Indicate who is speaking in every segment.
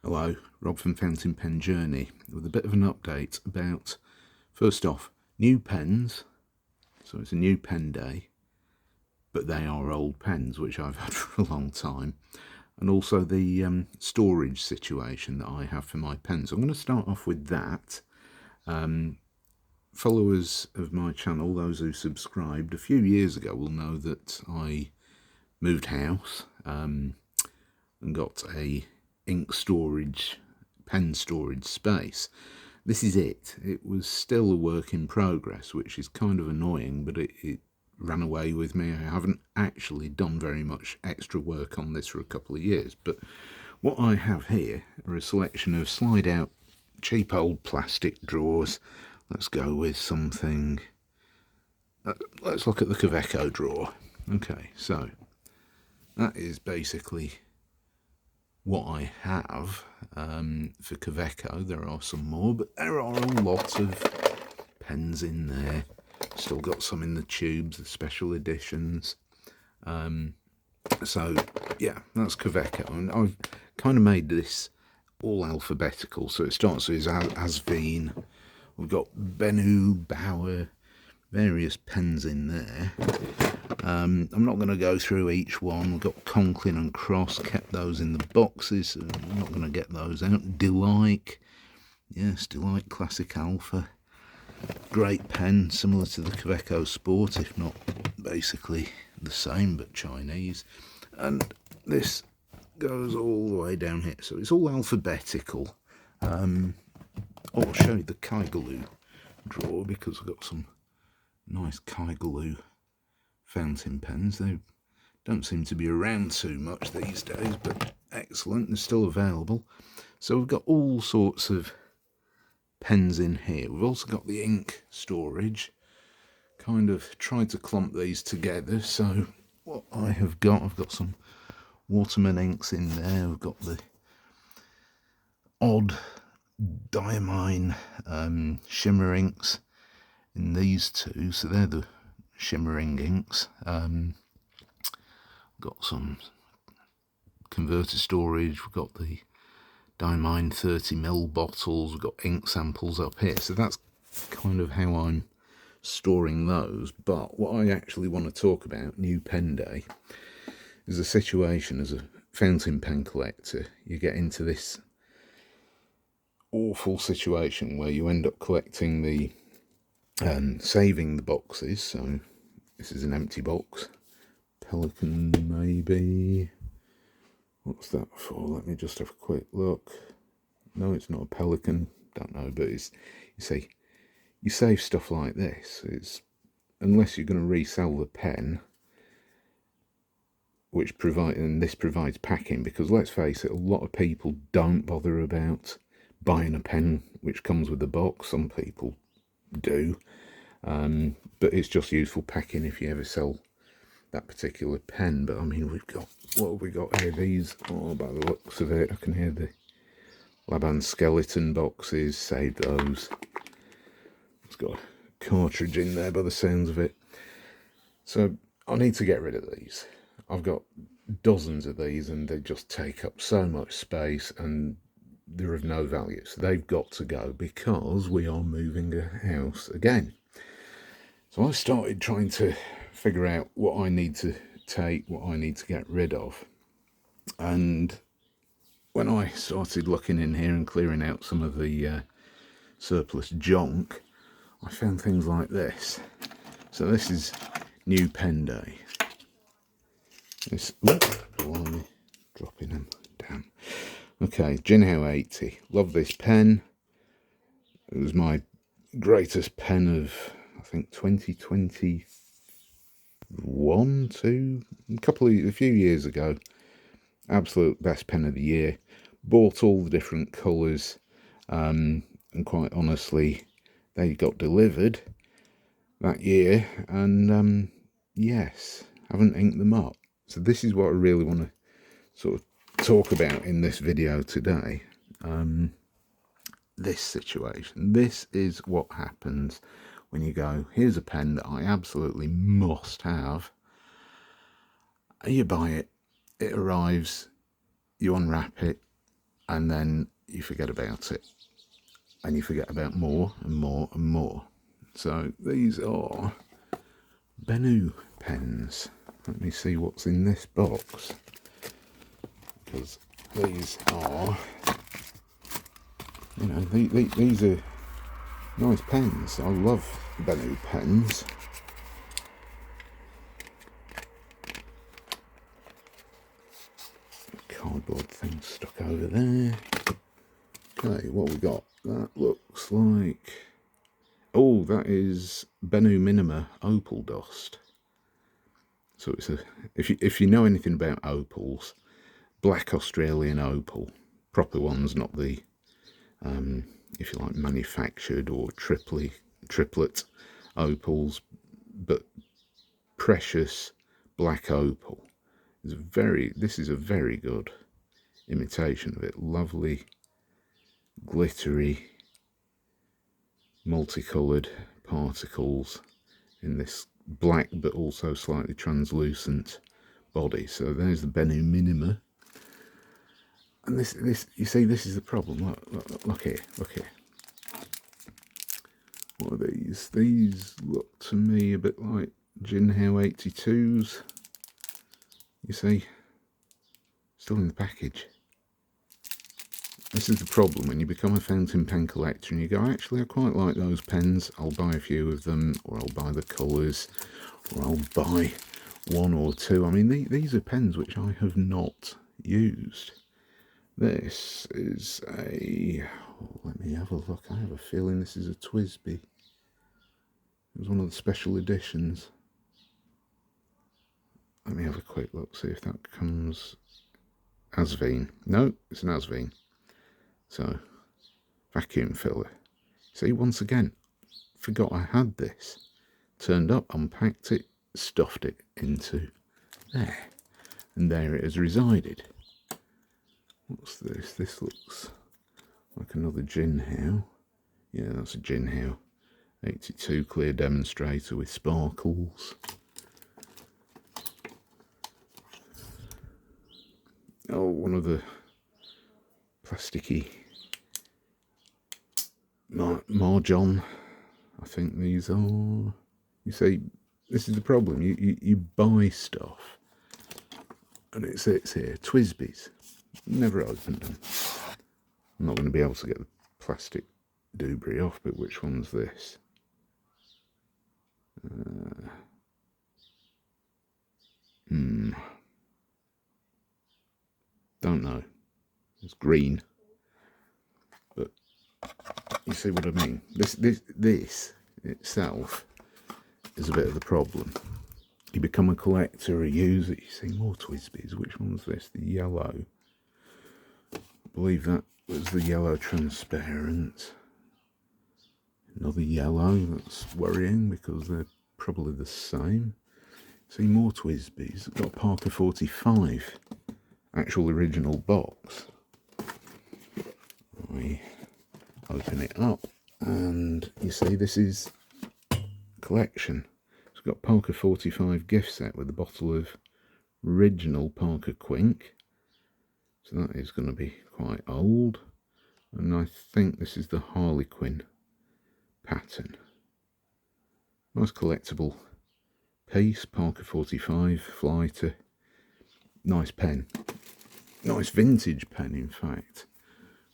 Speaker 1: Hello, Rob from Fountain Pen Journey with a bit of an update about, first off, new pens. So it's a new pen day, but they are old pens which I've had for a long time, and also the storage situation that I have for my pens. I'm going to start off with that. Followers of my channel, those who subscribed a few years ago, will know that I moved house and got a ink storage, pen storage space. This is it. It was still a work in progress, which is kind of annoying, but it ran away with me. I haven't actually done very much extra work on this for a couple of years, but what I have here are a selection of slide out cheap old plastic drawers. Let's go with something, let's look at the Kaveco drawer. Okay, so that is basically what I have for Kaveco. There are some more, but there are a lot of pens in there. Still got some in the tubes, the special editions. So yeah, that's Kaveco, and I've kind of made this all alphabetical. So it starts with Asveen. We've got Bennu, Bauer, various pens in there. I'm not going to go through each one. We've got Conklin and Cross, kept those in the boxes, so I'm not going to get those out. Delight, yes, Delight Classic Alpha. Great pen, similar to the Kaveco Sport, if not basically the same, but Chinese. And this goes all the way down here, so it's all alphabetical. I'll show you the Kaigaloo drawer, because I've got some nice Kaigaloo fountain pens. They don't seem to be around too much these days, but excellent, they're still available. So we've got all sorts of pens in here. We've also got the ink storage. Kind of tried to clump these together. So what I have got, I've got some Waterman inks in there. We've got the odd diamine shimmer inks in these two, so they're the shimmering inks. Got some converter storage. We've got the diamine 30ml bottles. We've got ink samples up here, so that's kind of how I'm storing those. But what I actually want to talk about, new pen day, is a situation as a fountain pen collector. You get into this awful situation where you end up collecting the saving the boxes. So this is an empty box. Pelican, maybe. What's that for? Let me just have a quick look. No, it's not a Pelican. Don't know, but it's, you see, you save stuff like this. It's, unless you're going to resell the pen, which this provides packing, because let's face it, a lot of people don't bother about buying a pen which comes with the box. Some people do, but it's just useful packing if you ever sell that particular pen. But I mean, we've got, what have we got here? These, oh, by the looks of it, I can hear the Laban skeleton boxes. Save those. It's got a cartridge in there by the sounds of it. So I need to get rid of these. I've got dozens of these and they just take up so much space and they're of no value. So they've got to go, because we are moving a house again. So I started trying to figure out what I need to take, what I need to get rid of. And when I started looking in here and clearing out some of the surplus junk, I found things like this. So this is new pen day. This, blimey, dropping them down. Okay, Jinhao 80. Love this pen. It was my greatest pen of, I think, 2021, a few years ago. Absolute best pen of the year. Bought all the different colours, and quite honestly, they got delivered that year, and yes, haven't inked them up. So this is what I really want to sort of talk about in this video today. This situation. This is what happens when you go, here's a pen that I absolutely must have. You buy it, it arrives, you unwrap it, and then you forget about it, and you forget about more and more and more. So these are Bennu pens. Let me see what's in this box, because these are, you know, these are nice pens. I love Bennu pens. Cardboard thing stuck over there. Okay, what we got? That looks like, oh, that is Bennu Minima opal dust. So it's a, if you know anything about opals, black Australian opal, proper ones, not the if you like manufactured or triplet opals, but precious black opal. This is a very good imitation of it. Lovely, glittery, multicoloured particles in this black but also slightly translucent body. So there's the Bennu Minima. And this, you see, this is the problem. Look here, look here. What are these? These look to me a bit like Jinhao 82s. You see, still in the package. This is the problem when you become a fountain pen collector and you go, actually, I quite like those pens. I'll buy a few of them, or I'll buy the colours, or I'll buy one or two. I mean, these are pens which I have not used. This is a, let me have a look. I have a feeling this is a Twisby. It was one of the special editions. Let me have a quick look, see if that comes. Asvine. No, it's an Asvine. So, vacuum filler. See, once again, forgot I had this. Turned up, unpacked it, stuffed it into there. And there it has resided. What's this? This looks like another Jinhao. Yeah, that's a Jinhao 82 clear demonstrator with sparkles. Oh, one of the plasticky Marjon. I think these are. You see, this is the problem. You buy stuff and it sits here. Twisbys. Never opened them. I'm not going to be able to get the plastic debris off, but which one's this? Don't know. It's green. But you see what I mean? This itself is a bit of the problem. You become a collector, a user, you see more Twisbys. Which one's this? The yellow. I believe that was the yellow transparent. Another yellow. That's worrying because they're probably the same. See more Twisbys. I've got Parker 45. Actual original box. I open it up and you see this is collection. It's got Parker 45 gift set with a bottle of original Parker Quink. So that is going to be quite old. And I think this is the Harlequin pattern. Nice collectible piece, Parker 45 Flighter. Nice pen. Nice vintage pen, in fact.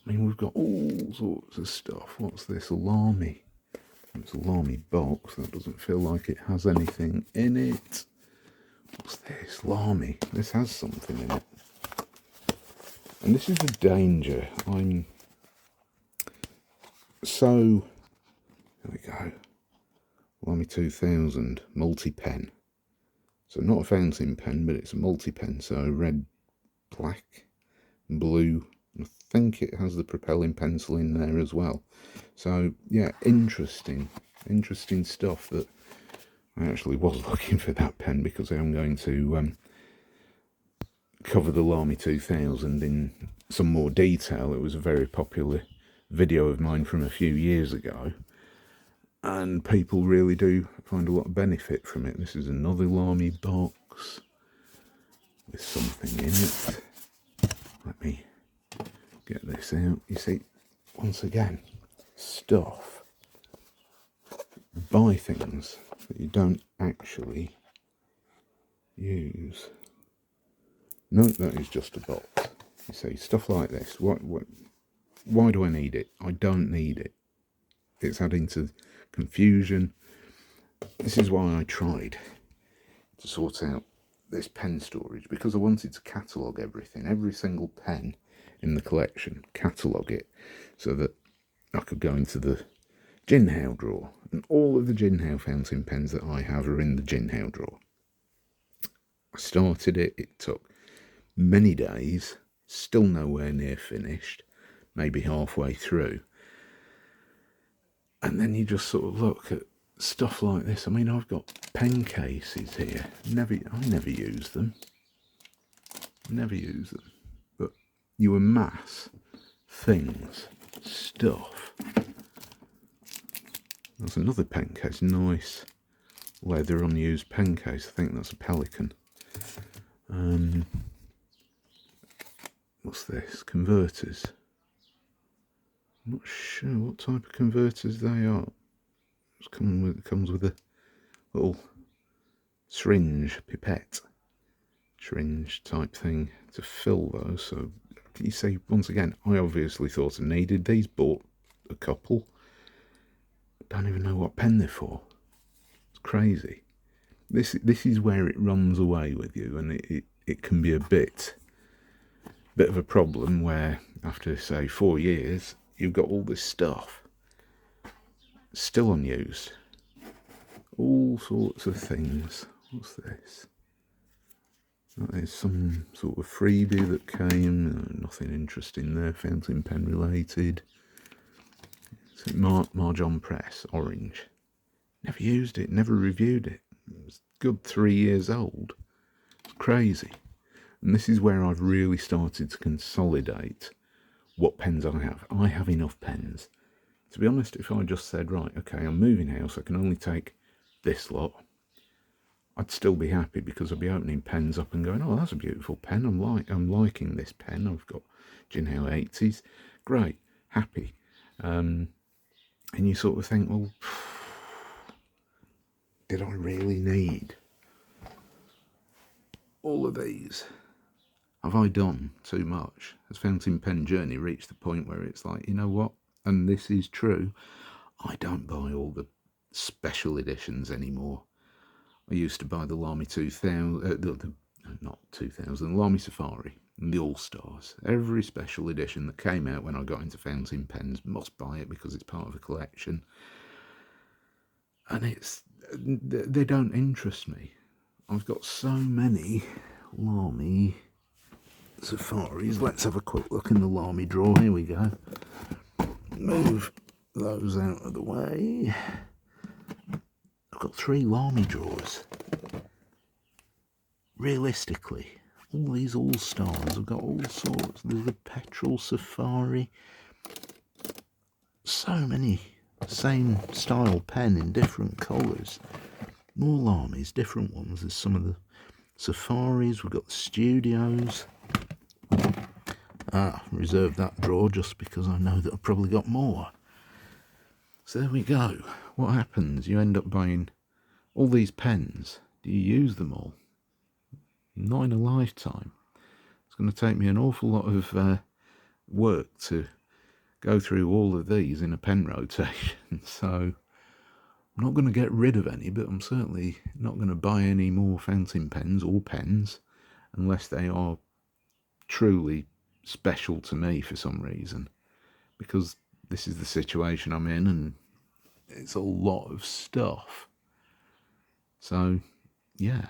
Speaker 1: I mean, we've got all sorts of stuff. What's this? Alarmy. It's a Lamy box. That doesn't feel like it has anything in it. What's this? Lamy. This has something in it. And this is the danger. I'm so... There we go. Lamy 2000 multi-pen. So not a fountain pen, but it's a multi-pen. So red, black, blue. I think it has the propelling pencil in there as well. So yeah, interesting stuff. That I actually was looking for that pen because I'm going to cover the Lamy 2000 in some more detail. It was a very popular video of mine from a few years ago, and people really do find a lot of benefit from it. This is another Lamy box with something in it. Let me get this out. You see, once again, stuff. Buy things that you don't actually use. No, that is just a box. You see, stuff like this. Why do I need it? I don't need it. It's adding to confusion. This is why I tried to sort out this pen storage, because I wanted to catalogue everything, every single pen in the collection, catalogue it, so that I could go into the Jinhao drawer, and all of the Jinhao fountain pens that I have are in the Jinhao drawer. I started it, it took many days, still nowhere near finished, maybe halfway through. And then you just sort of look at stuff like this. I mean, I've got pen cases here. I never use them. But you amass things, stuff. There's another pen case, nice leather unused pen case. I think that's a Pelican. What's this? Converters. I'm not sure what type of converters they are. It comes with a little syringe, pipette, syringe type thing to fill those. So you see, once again, I obviously thought I needed these, bought a couple. Don't even know what pen they're for. It's crazy. This is where it runs away with you, and it can be a bit of a problem where after say 4 years you've got all this stuff still unused, all sorts of things. What's this? That is some sort of freebie that came. Nothing interesting there, fountain pen related. It's Marjon Press, orange. Never used it, never reviewed it. It was good 3 years old. It's crazy. And this is where I've really started to consolidate what pens I have. I have enough pens. To be honest, if I just said, right, okay, I'm moving house, I can only take this lot, I'd still be happy, because I'd be opening pens up and going, oh, that's a beautiful pen. I'm liking this pen. I've got Jinhao 80s. Great, happy. And you sort of think, well, did I really need all of these? Have I done too much? Has Fountain Pen Journey reached the point where it's like, you know what? And this is true. I don't buy all the special editions anymore. I used to buy the Lamy 2000, not 2000, Lamy Safari and the All-Stars. Every special edition that came out when I got into fountain pens, must buy it because it's part of a collection. And they don't interest me. I've got so many Lamy Safaris. Let's have a quick look in the Lamy drawer. Here we go. Move those out of the way. I've got 3 Lamy drawers. Realistically, all these All-Stars, I've got all sorts. There's the Petrol Safari. So many same style pen in different colours. More Lamys, different ones. There's some of the Safaris. We've got the Studios. Reserve that drawer just because I know that I've probably got more. So there we go. What happens? You end up buying all these pens. Do you use them all? Not in a lifetime. It's going to take me an awful lot of work to go through all of these in a pen rotation. So I'm not going to get rid of any, but I'm certainly not going to buy any more fountain pens or pens unless they are truly special to me for some reason, because this is the situation I'm in and it's a lot of stuff. So yeah,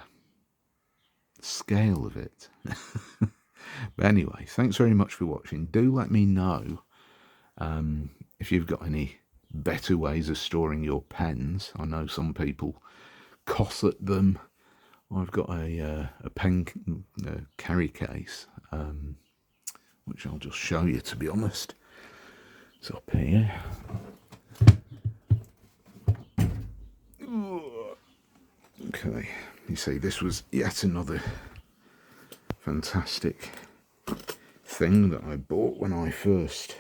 Speaker 1: the scale of it. But anyway, thanks very much for watching. Do let me know if you've got any better ways of storing your pens. I know some people cosset them. I've got a pen carry case, which I'll just show you, to be honest. It's up here. Okay, you see, this was yet another fantastic thing that I bought when I first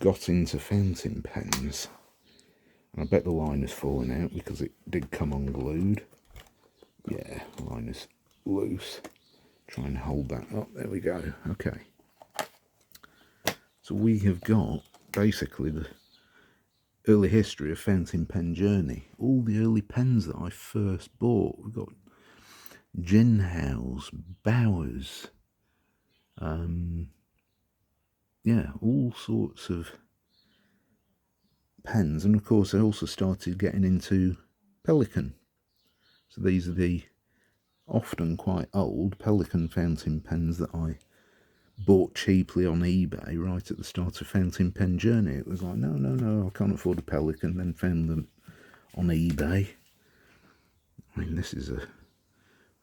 Speaker 1: got into fountain pens. And I bet the line has fallen out because it did come unglued. Yeah, the line is loose. Try and hold that up. There we go. Okay. So we have got basically the early history of fountain pen journey. All the early pens that I first bought. We've got Ginhouse, Bowers, yeah, all sorts of pens. And of course I also started getting into Pelican. So these are the often quite old Pelican fountain pens that I bought cheaply on eBay right at the start of fountain pen journey. It was like, no, I can't afford a Pelican. Then found them on eBay. I mean, this is a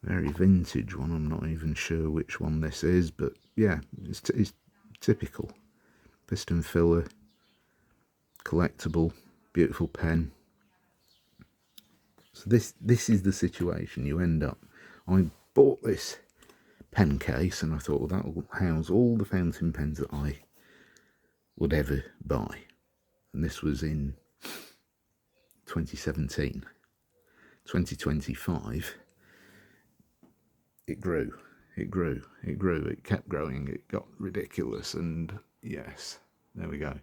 Speaker 1: very vintage one. I'm not even sure which one this is, but yeah, it's typical. Piston filler, collectible, beautiful pen. So this is the situation you end up. I bought this pen case and I thought, well, that will house all the fountain pens that I would ever buy. And this was in 2017. 2025, it grew, it kept growing, it got ridiculous, and yes, there we go.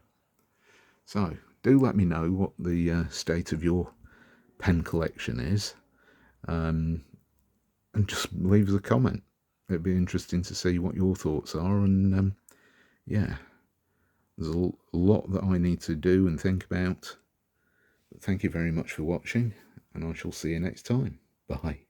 Speaker 1: So, do let me know what the state of your pen collection is, and just leave us a comment. It'd be interesting to see what your thoughts are, and yeah, there's a lot that I need to do and think about. But thank you very much for watching, and I shall see you next time. Bye.